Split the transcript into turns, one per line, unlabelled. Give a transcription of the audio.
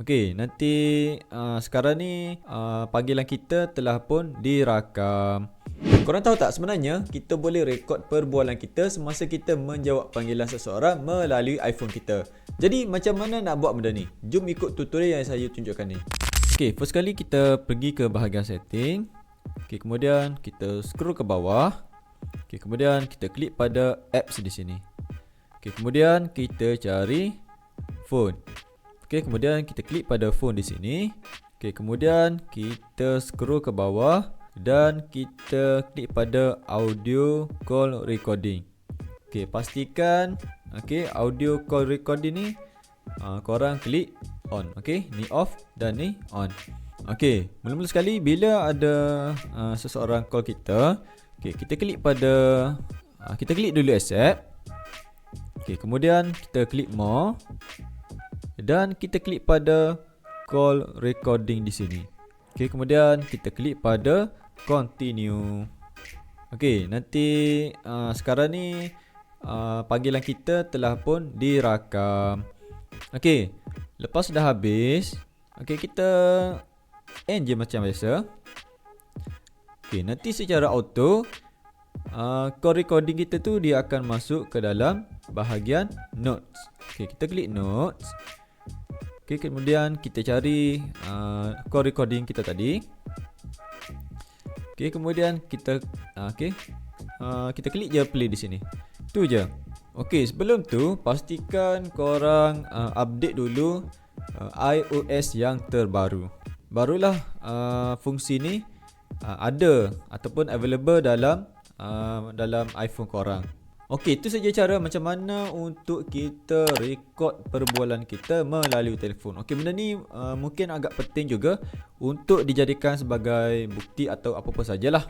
Okey, nanti sekarang ni panggilan kita telah pun dirakam. Korang tahu tak sebenarnya kita boleh rekod perbualan kita semasa kita menjawab panggilan seseorang melalui iPhone kita. Jadi macam mana nak buat benda ni? Jom ikut tutorial yang saya tunjukkan ni. Okey, first kali kita pergi ke bahagian setting. Okey, kemudian kita scroll ke bawah. Okey, kemudian kita klik pada apps di sini. Okey, kemudian kita cari phone. Okey, kemudian kita klik pada phone di sini. Okey, kemudian kita scroll ke bawah dan kita klik pada audio call recording. Okey, pastikan audio call recording ni korang klik on. Okey, ni off dan ni on. Okey, mula-mula sekali bila ada seseorang call kita, kita klik pada kita klik dulu accept. Okey, kemudian kita klik more. Dan kita klik pada call recording di sini. Okey, kemudian kita klik pada continue. Okey, nanti sekarang ni panggilan kita telah pun dirakam. Okey, lepas dah habis, kita end je macam biasa. Okey, nanti secara auto call recording kita tu dia akan masuk ke dalam bahagian notes. Okey, kita klik notes. Okey, kemudian kita cari call recording kita tadi. Okey, kemudian kita kita klik je play di sini. Tu je. Okey, sebelum tu pastikan korang update dulu iOS yang terbaru. Barulah fungsi ni ada ataupun available dalam iPhone korang. Okey, itu saja cara macam mana untuk kita rekod perbualan kita melalui telefon. Okey, benda ni mungkin agak penting juga untuk dijadikan sebagai bukti atau apa-apa sajalah.